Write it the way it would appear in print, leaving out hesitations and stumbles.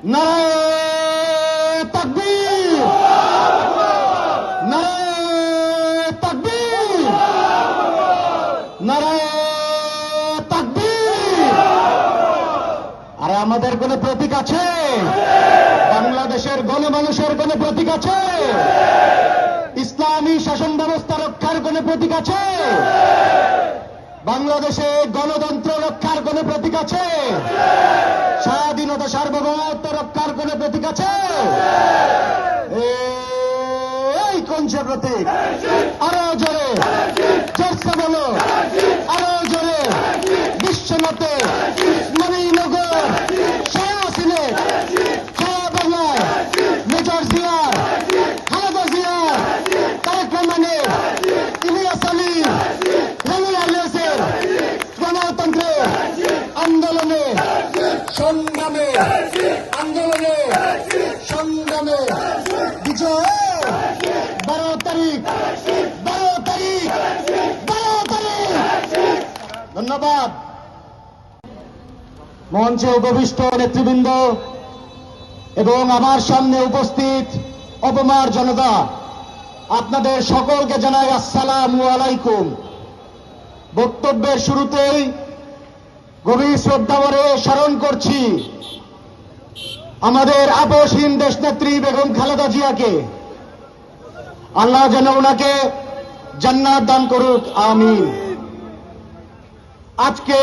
নারায়ে তাকবীর, নারায়ে তাকবীর, নারায়ে তাকবীর। আরে আমাদের কোন প্রতীক আছে? বাংলাদেশের গণমানুষের কোন প্রতীক আছে? ইসলামী শাসন ব্যবস্থা রক্ষার কোন প্রতীক আছে? বাংলাদেশে গণতন্ত্র রক্ষার কোন প্রতীক আছে? স্বাধীনতা সার্বভৌমত্ব রক্ষার কোন প্রতীক আছে? এই কোন সে প্রতীক? আরো জোরে, জোরসে বলো, আরো জোরে। বিশ্বনাথে, মণিনগর, শাহ সিলেট, শাহ বাংলায়, মেজর জিয়ার, খালেদা জিয়ার, তারেক রহমানের, ইলিয়াস আলীর, রানা ইলিয়াসের গণতন্ত্রের আন্দোলনে সংগ্রামে, আন্দোলনে সংগ্রামে বিজয় 12 তারিখ, 12 তারিখ, 12 তারিখ। ধন্যবাদ। মঞ্চে উপবিষ্ট নেতৃবৃন্দ এবং আমার সামনে উপস্থিত অপমার জনতা, আপনাদের সকলকে জানাই আসসালামু আলাইকুম। বক্তব্যের শুরুতেই গভীর শ্রদ্ধা ভরে স্মরণ করছি আমাদের আপসহীন দেশনেত্রী বেগম খালেদা জিয়াকে। আল্লাহ যেন ওনাকে জান্নাত দান করুক, আমিন। আজকে